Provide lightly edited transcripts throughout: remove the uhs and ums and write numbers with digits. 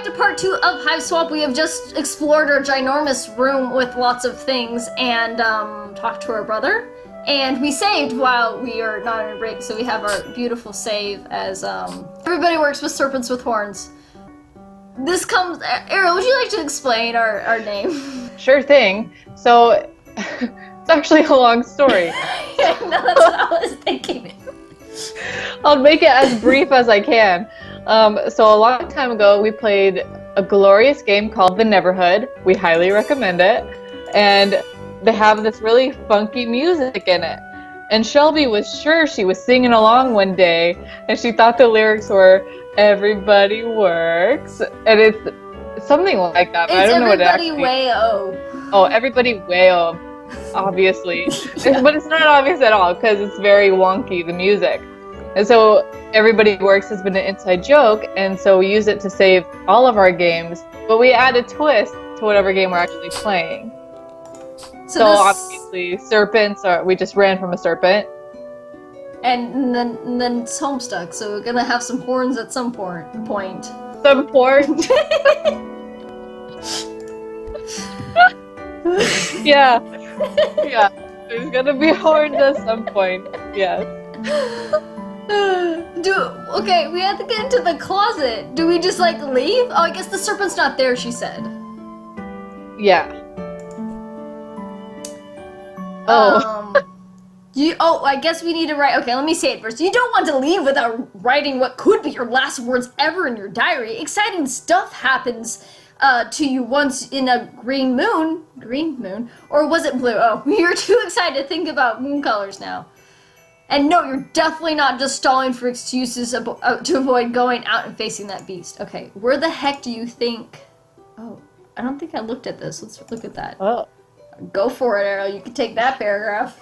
to part 2 of Hiveswap. We have just explored our ginormous room with lots of things and talked to our brother. And we saved while we are not on a break, so we have our beautiful save as everybody works with serpents with horns. This comes... Ariel, would you like to explain our name? Sure thing. So, it's actually a long story. Yeah, no, that's what I was thinking. I'll make it as brief as I can. So a long time ago, we played a glorious game called The Neverhood. We highly recommend it. And they have this really funky music in it. And Shelby was sure she was singing along one day, and she thought the lyrics were, "Everybody works," and it's something like that. But I don't know what it actually... Way-o. Oh, everybody way-o, obviously. But it's not obvious at all, because it's very wonky, the music. And so Everybody Works has been an inside joke, and so we use it to save all of our games, but we add a twist to whatever game we're actually playing. So obviously, serpents are... We just ran from a serpent. And then it's Homestuck, so we're gonna have some horns at some point. Some point? Yeah. Yeah. There's gonna be horns at some point. Yes. Okay, we have to get into the closet. Do we just, like, leave? Oh, I guess the serpent's not there, she said. Yeah. I guess we need to write... Okay, let me say it first. You don't want to leave without writing what could be your last words ever in your diary. Exciting stuff happens to you once in a green moon. Green moon? Or was it blue? Oh, you're too excited to think about moon colors now. And no, you're definitely not just stalling for excuses to avoid going out and facing that beast. Okay, where the heck do you think... Oh, I don't think I looked at this. Let's look at that. Oh. Go for it, Ariel. You can take that paragraph.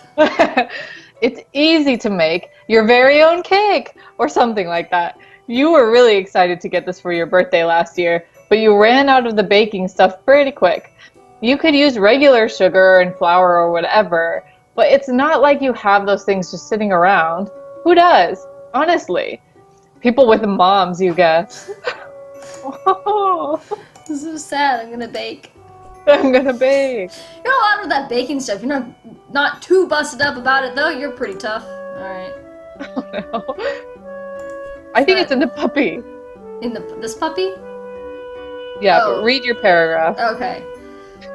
It's easy to make your very own cake, or something like that. You were really excited to get this for your birthday last year, but you ran out of the baking stuff pretty quick. You could use regular sugar and flour or whatever, but it's not like you have those things just sitting around. Who does? Honestly. People with moms, you guess. Oh. This is sad. I'm gonna bake. I'm gonna bake. You're allowed with that baking stuff. You're not too busted up about it, though. You're pretty tough. Alright. Oh, no. I think it's in the puppy. In this puppy? Yeah, but read your paragraph. Okay.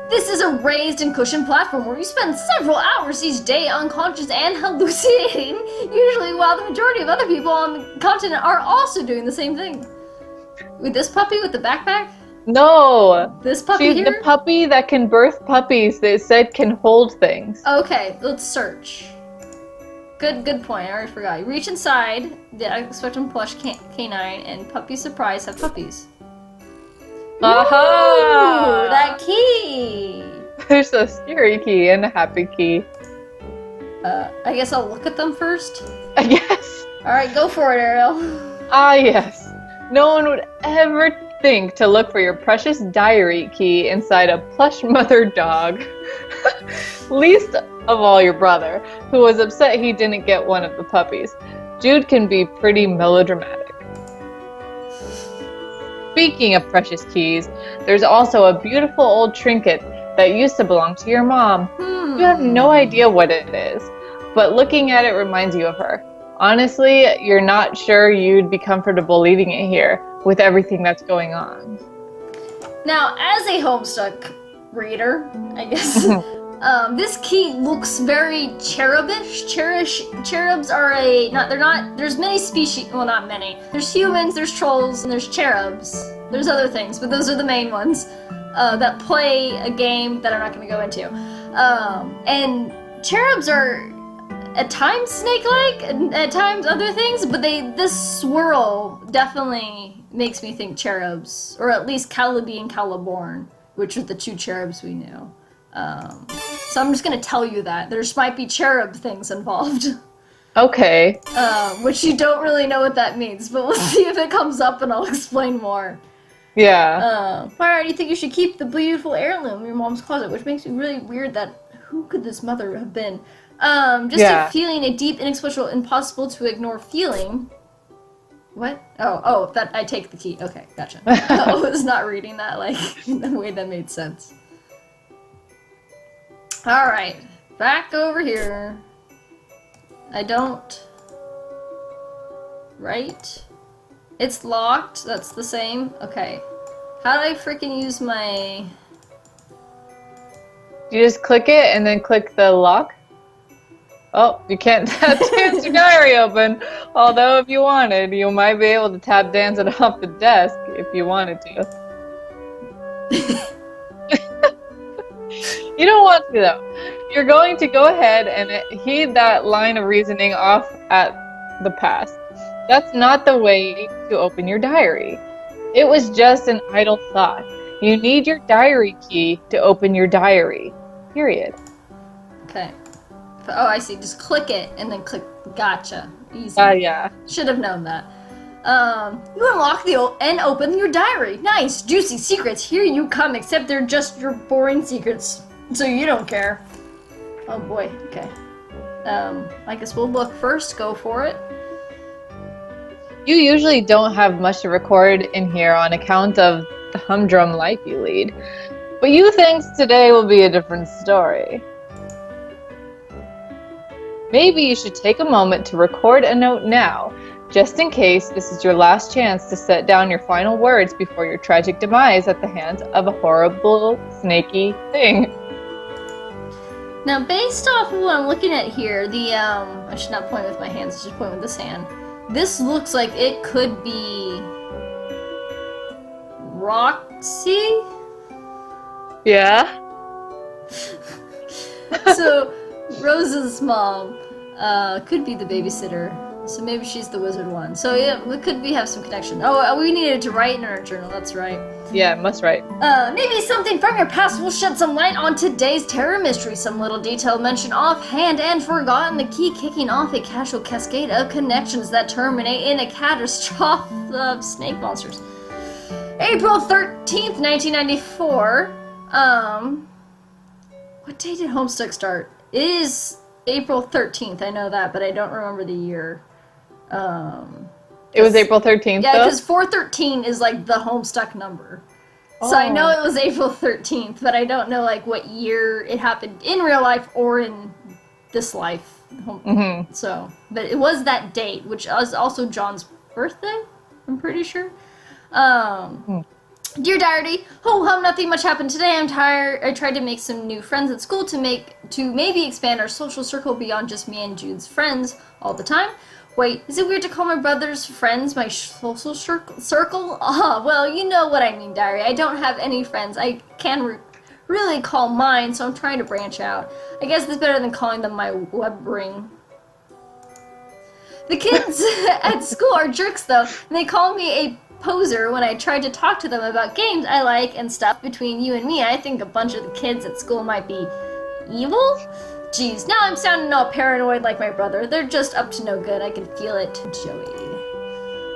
This is a raised and cushioned platform where you spend several hours each day unconscious and hallucinating, usually while the majority of other people on the continent are also doing the same thing. With this puppy with the backpack? No! This puppy She's here? the puppy that can birth puppies they said can hold things. Okay, let's search. Good point. I already forgot. You reach inside the Spectrum plush canine, and Puppy Surprise have puppies. Aha! Ooh, that key! There's a scary key and a happy key. I guess I'll look at them first? Yes! Alright, go for it, Ariel. Ah, yes. No one would ever think to look for your precious diary key inside a plush mother dog. Least of all your brother, who was upset he didn't get one of the puppies. Jude can be pretty melodramatic. Speaking of precious keys, there's also a beautiful old trinket that used to belong to your mom. You have no idea what it is, but looking at it reminds you of her. Honestly, you're not sure you'd be comfortable leaving it here with everything that's going on. Now, as a Homestuck reader, I guess, this key looks very cherubish. Cherubs are there's many species, well, not many. There's humans, there's trolls, and there's cherubs. There's other things, but those are the main ones that play a game that I'm not going to go into. And cherubs are at times snake-like, and at times other things, but this swirl definitely makes me think cherubs, or at least Calibi and Caliborn, which are the two cherubs we knew. So I'm just gonna tell you that. There might be cherub things involved. Okay. Which you don't really know what that means, but we'll see if it comes up and I'll explain more. Yeah. Why do you think you should keep the beautiful heirloom in your mom's closet? Which makes me really weird that, who could this mother have been? A feeling, a deep, inexplicable, impossible to ignore feeling. What? Oh, that I take the key. Okay, gotcha. I was not reading that like in the way that made sense. Alright, back over here. I don't... Right? It's locked, that's the same. Okay. How do I freaking use my... You just click it and then click the lock. Oh, you can't tap dance your diary open. Although if you wanted, you might be able to tap dance it off the desk if you wanted to. You don't want to though. You're going to go ahead and heed that line of reasoning off at the past. That's not the way to open your diary. It was just an idle thought. You need your diary key to open your diary. Period. Okay. Oh, I see. Just click it and then click. Gotcha. Easy. Yeah. Should have known that. You unlock and open your diary. Nice, juicy secrets. Here you come, except they're just your boring secrets. So you don't care. Oh boy, okay. I guess we'll look first. Go for it. You usually don't have much to record in here on account of the humdrum life you lead. But you think today will be a different story. Maybe you should take a moment to record a note now, just in case this is your last chance to set down your final words before your tragic demise at the hands of a horrible, snaky thing. Now, based off of what I'm looking at here, I should not point with my hands, I should point with this hand. This looks like it could be Roxy? Yeah? So, Rose's mom could be the babysitter. So maybe she's the wizard one. So yeah, we could have some connection. Oh, we needed to write in our journal, that's right. Yeah, must write. Maybe something from your past will shed some light on today's terror mystery. Some little detail mentioned offhand and forgotten. The key kicking off a casual cascade of connections that terminate in a catastrophe of snake monsters. April 13th, 1994. What day did Homestuck start? It is April 13th, I know that, but I don't remember the year. It was April 13th, yeah, though? because 413 is like the Homestuck number. So I know it was April 13th, but I don't know like what year it happened in real life or in this life. Mm-hmm. So, but it was that date, which was also John's birthday, I'm pretty sure. Dear Diary, ho hum, nothing much happened today. I'm tired. I tried to make some new friends at school to maybe expand our social circle beyond just me and Jude's friends all the time. Wait, is it weird to call my brother's friends my social circle? Well, you know what I mean, Diary. I don't have any friends I can really call mine, so I'm trying to branch out. I guess it's better than calling them my web ring. The kids at school are jerks, though, and they call me a poser when I tried to talk to them about games I like and stuff. Between you and me, I think a bunch of the kids at school might be evil? Jeez, now I'm sounding all paranoid like my brother. They're just up to no good. I can feel it. Joey.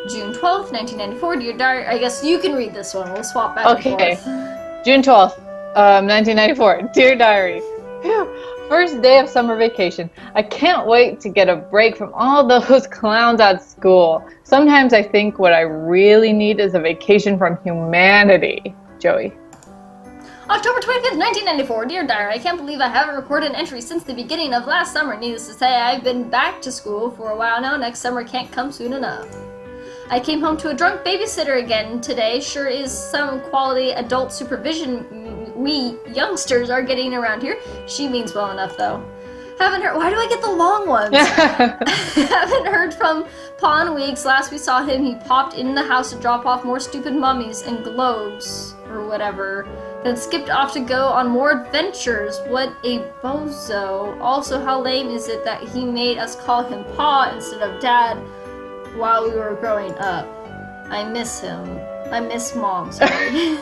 June 12th, 1994. Dear Diary. I guess you can read this one. We'll swap back and forth. June 12th, 1994. Dear Diary. Phew. First day of summer vacation. I can't wait to get a break from all those clowns at school. Sometimes I think what I really need is a vacation from humanity. Joey. October 25th, 1994. Dear Diary, I can't believe I haven't recorded an entry since the beginning of last summer. Needless to say, I've been back to school for a while now. Next summer can't come soon enough. I came home to a drunk babysitter again today. Sure is some quality adult supervision we youngsters are getting around here. She means well enough, though. Haven't heard. Why do I get the long ones? Haven't heard from Pa in weeks. Last we saw him, he popped in the house to drop off more stupid mummies and globes or whatever. Then skipped off to go on more adventures. What a bozo. Also, how lame is it that he made us call him Pa instead of Dad while we were growing up? I miss him. I miss Mom, sorry.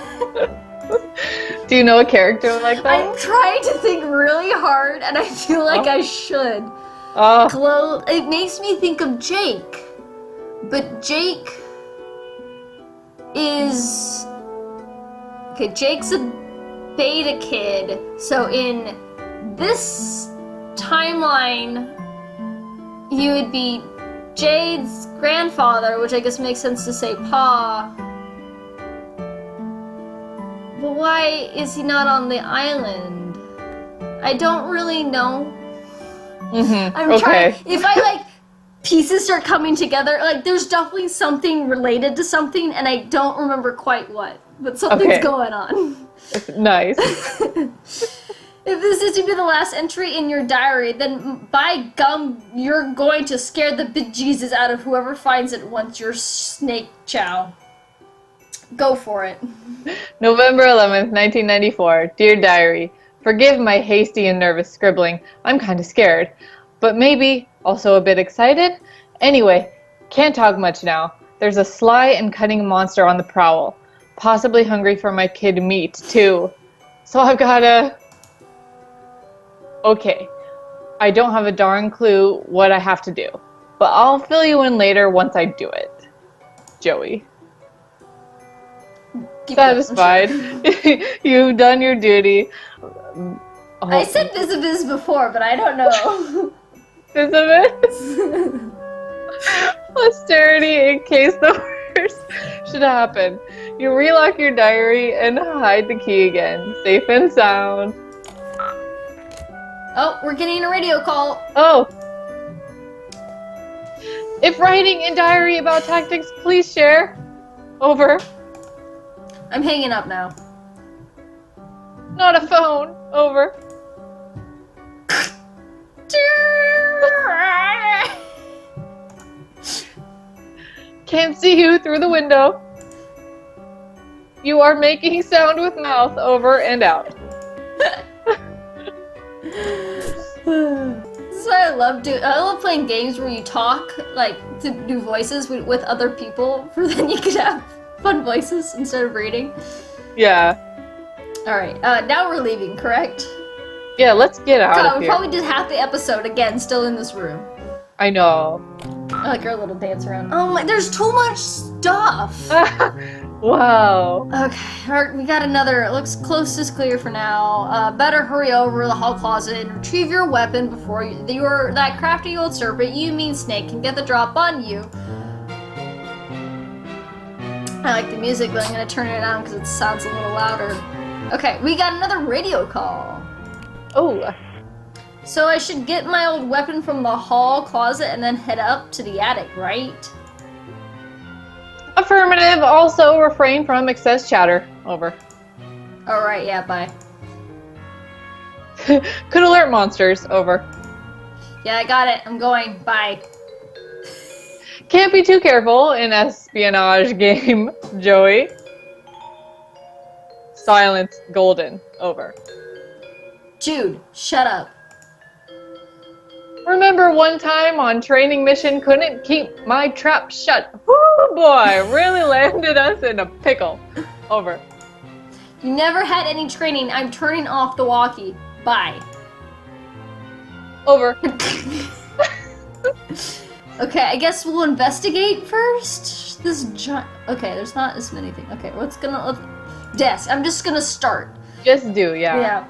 Do you know a character like that? I'm trying to think really hard, and I feel like I should. It makes me think of Jake. But Jake is... Okay, Jake's a beta kid, so in this timeline, he would be Jade's grandfather, which I guess makes sense to say Pa. But why is he not on the island? I don't really know. I'm trying. If I like pieces start coming together, like there's definitely something related to something, and I don't remember quite what, but something's going on. Nice. If this is to be the last entry in your diary, then by gum, you're going to scare the bejesus out of whoever finds it once you're snake chow. Go for it. November 11th, 1994. Dear Diary, forgive my hasty and nervous scribbling. I'm kind of scared, but maybe also a bit excited. Anyway, can't talk much now. There's a sly and cunning monster on the prowl, possibly hungry for my kid meat, too. So I've gotta... Okay, I don't have a darn clue what I have to do, but I'll fill you in later once I do it. Joey. Satisfied. You've done your duty. I said Visibiz before, but I don't know. Visibiz? Posterity in case the worst should happen. You relock your diary and hide the key again. Safe and sound. Oh, we're getting a radio call. Oh. If writing in diary about tactics, please share. Over. I'm hanging up now. Not a phone. Over. Can't see you through the window. You are making sound with mouth. Over and out. This is what I love doing. I love playing games where you talk, like, to do voices with other people, for then you could have fun voices instead of reading. Yeah. Alright, now we're leaving, correct? Yeah, let's get out of here. We probably did half the episode again, still in this room. I know. I like our little dance around. Oh my, there's too much stuff! Wow. Okay, we got another. It looks close to clear for now. Better hurry over the hall closet and retrieve your weapon before that crafty old serpent, you mean snake, can get the drop on you. I like the music, but I'm gonna turn it down because it sounds a little louder. Okay, we got another radio call. Oh. So I should get my old weapon from the hall closet and then head up to the attic, right? Affirmative. Also refrain from excess chatter. Over. Alright, yeah, bye. Could alert monsters. Over. Yeah, I got it. I'm going. Bye. Can't be too careful in espionage game, Joey. Silence. Golden. Over. Jude, shut up. Remember one time on training mission, couldn't keep my trap shut. Whoo boy, really landed us in a pickle. Over. You never had any training. I'm turning off the walkie. Bye. Over. Okay, I guess we'll investigate first. This giant. Okay, there's not as many things. Okay, desk. I'm just gonna start. Just do, yeah. Yeah.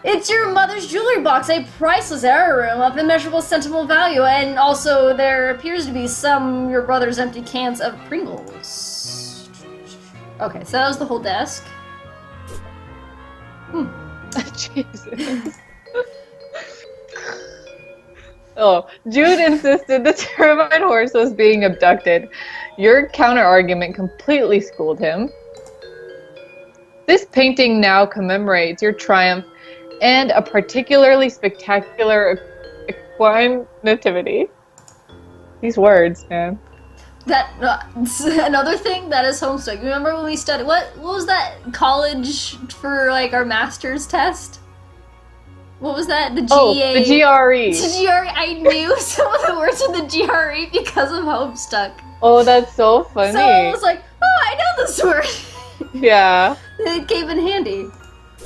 It's your mother's jewelry box, a priceless heirloom of immeasurable sentimental value, and also there appears to be your brother's empty cans of Pringles. Okay, so that was the whole desk. Jesus. Oh, Jude insisted the terrified horse was being abducted. Your counter-argument completely schooled him. This painting now commemorates your triumph and a particularly spectacular equine nativity. These words, man. That another thing that is Homestuck. Remember when we studied what was that college for like our master's test? What was that? The GA. Oh, the GRE. The GRE. I knew some of the words in the GRE because of Homestuck. Oh, that's so funny. So I was like, oh, I know this word. Yeah. It came in handy.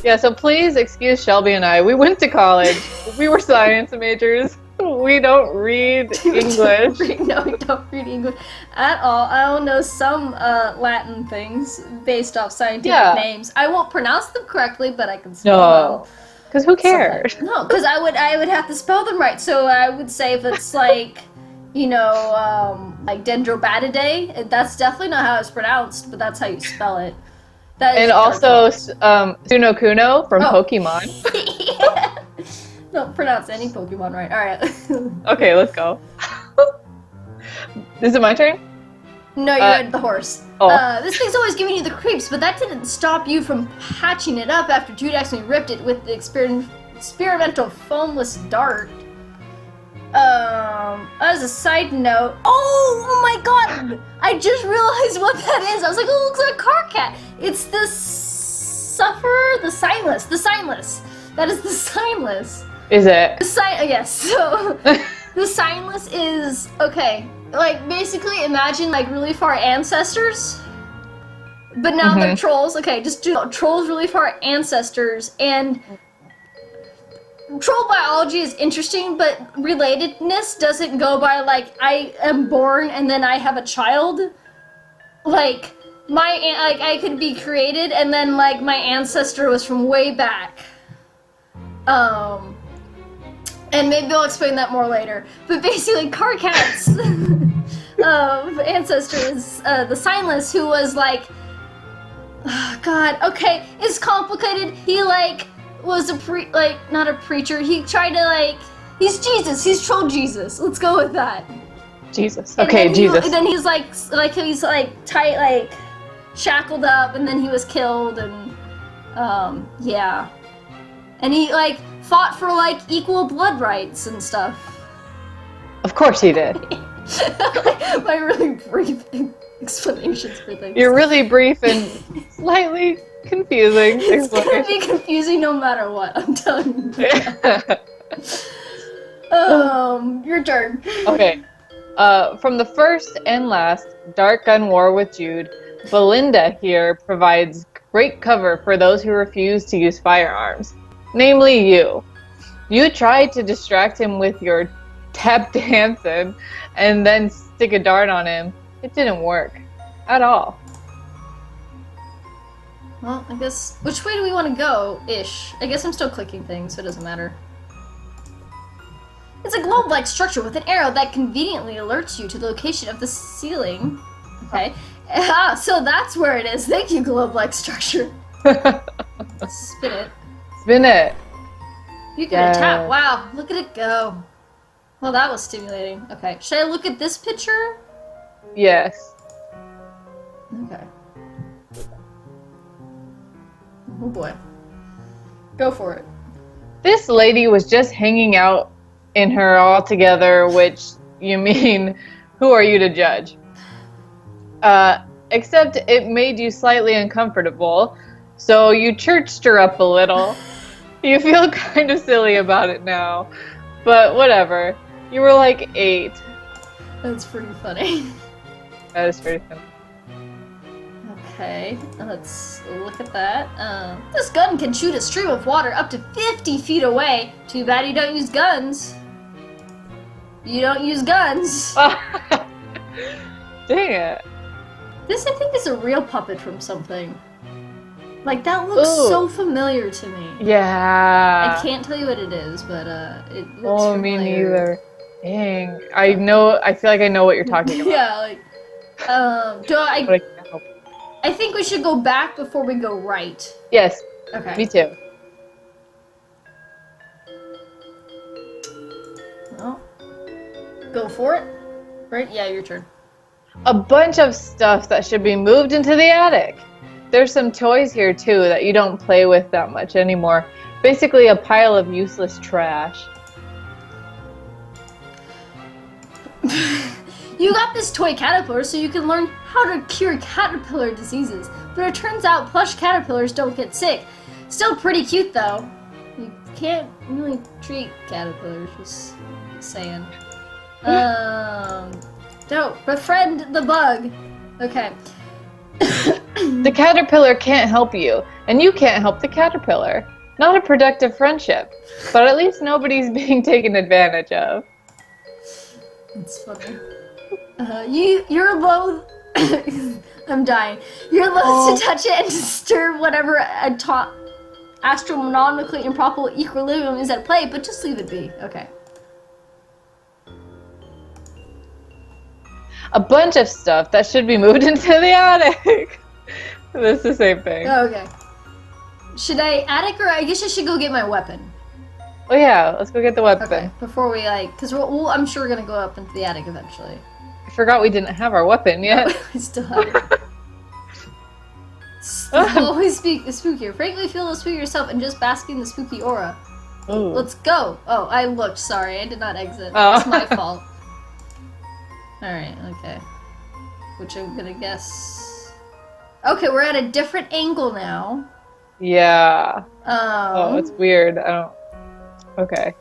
Yeah, so please excuse Shelby and I. We went to college. We were science majors. We don't read English. No, we don't read English at all. I don't know some Latin things based off scientific names. I won't pronounce them correctly, but I can spell them. Because who cares? No, because I would have to spell them right. So I would say if it's like like Dendrobatidae. That's definitely not how it's pronounced, but that's how you spell it. That is And also Sunokuno from Pokemon. Yeah. Don't pronounce any Pokemon right. Alright. Okay, let's go. Is it my turn? No, you're at the horse. Oh. This thing's always giving you the creeps, but that didn't stop you from patching it up after Jude accidentally ripped it with the experimental foamless dart. As a side note, oh my god! I just realized what that is. I was like, oh, it looks like a car cat. It's the the signless. That is the signless. Is it? Yes. So the signless is okay. Like basically, imagine like really far ancestors, but now they're trolls. Okay, just do trolls really far ancestors and. Troll biology is interesting, but relatedness doesn't go by like I am born and then I have a child. Like I could be created and then like my ancestor was from way back. And maybe I'll explain that more later. But basically, Carcat's ancestor is the Signless, who was like, oh God, okay, it's complicated. He like. Was not a preacher. He tried to he's Jesus. He's troll Jesus. Let's go with that. Jesus. Okay, Jesus. And then he's tight, shackled up, and then he was killed, and yeah. And he fought for equal blood rights and stuff. Of course he did. My really brief explanations for things. You're really brief and slightly confusing. It's gonna be confusing no matter what, I'm telling you. Your turn. Okay. From the first and last Dark Gun War with Jude, Belinda here provides great cover for those who refuse to use firearms. Namely you. You tried to distract him with your tap dancing and then stick a dart on him. It didn't work. At all. Well, I guess... Which way do we want to go? Ish. I guess I'm still clicking things, so it doesn't matter. It's a globe-like structure with an arrow that conveniently alerts you to the location of the ceiling. Okay. So that's where it is. Thank you, globe-like structure. Spin it. Spin it. You can tap. Wow, look at it go. Well, that was stimulating. Okay. Should I look at this picture? Yes. Okay. Oh boy. Go for it. This lady was just hanging out in her all together, which, you mean, who are you to judge? Except it made you slightly uncomfortable, so you churched her up a little. You feel kind of silly about it now, but whatever. You were like 8. That's pretty funny. That is pretty funny. Okay, let's look at that. This gun can shoot a stream of water up to 50 feet away. Too bad you don't use guns. You don't use guns. Dang it. This, I think, is a real puppet from something. Like, that looks so familiar to me. Yeah. I can't tell you what it is, but it looks familiar. Me neither. Dang. I feel like I know what you're talking about. Yeah, I think we should go back before we go right. Yes. Okay. Me too. Well, go for it. Right? Yeah, your turn. A bunch of stuff that should be moved into the attic. There's some toys here too that you don't play with that much anymore. Basically a pile of useless trash. You got this toy caterpillar so you can learn how to cure caterpillar diseases, but it turns out plush caterpillars don't get sick. Still pretty cute though. You can't really treat caterpillars, just saying. Don't befriend the bug. Okay. The caterpillar can't help you, and you can't help the caterpillar. Not a productive friendship, but at least nobody's being taken advantage of. That's funny. You're loath. I'm dying. You're loath to touch it and disturb whatever astronomically improper equilibrium is at play, but just leave it be. Okay. a bunch of stuff that should be moved into the attic. That's the same thing. Oh, okay. Should I attic or I guess I should go get my weapon? Oh yeah, let's go get the weapon. Okay, before we because I'm sure we're gonna go up into the attic eventually. I forgot we didn't have our weapon yet. I still have it. Always spookier. Frankly, feel the spooky yourself and just bask in the spooky aura. Ooh. Let's go. Oh, I looked. Sorry, I did not exit. Oh. It's my fault. All right. Okay. Which I'm gonna guess. Okay, we're at a different angle now. Yeah. Oh, it's weird. I don't. Okay.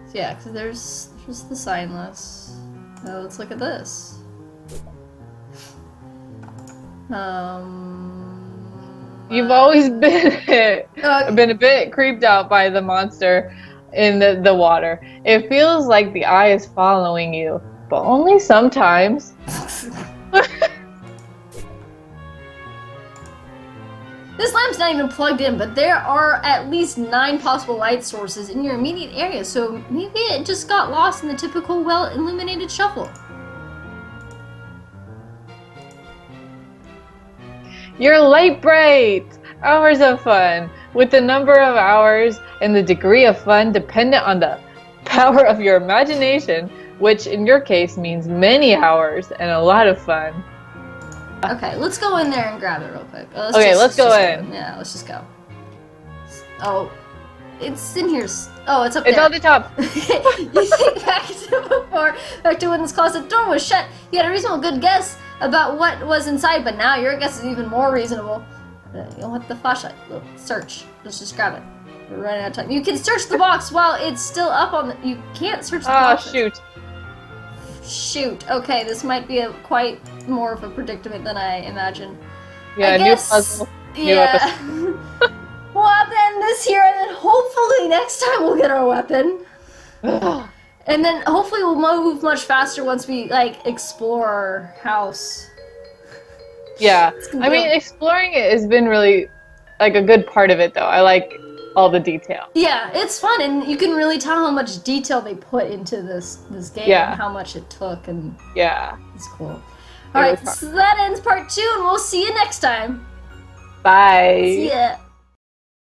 So yeah, because there's the signless. Now let's look at this. You've always been been a bit creeped out by the monster in the water. It feels like the eye is following you, but only sometimes. This lamp's not even plugged in, but there are at least 9 possible light sources in your immediate area, so maybe it just got lost in the typical well-illuminated shuffle. You're light bright! Hours of fun, with the number of hours and the degree of fun dependent on the power of your imagination, which in your case means many hours and a lot of fun. Okay, let's go in there and grab it real quick. Let's go in. Yeah, let's just go. Oh, it's in here. Oh, it's up there. It's on the top. You think back to before, back to when this closet door was shut. You had a reasonable good guess about what was inside, but now your guess is even more reasonable. You'll have the flashlight. Look, search. Let's just grab it. We're running out of time. You can search the box while it's still up on the... You can't search the box. Oh, shoot. Shoot. Okay, this might be quite more of a predicament than I imagined. Yeah, I guess, new puzzle. Yeah. We'll have to end this here, and then hopefully next time we'll get our weapon. And then hopefully we'll move much faster once we, like, explore our house. Yeah. I mean, exploring it has been really, like, a good part of it, though. I like all the detail. Yeah, it's fun, and you can really tell how much detail they put into this game Yeah. and how much it took, and Yeah. it's cool. Alright, so that ends part 2, and we'll see you next time. Bye. See ya.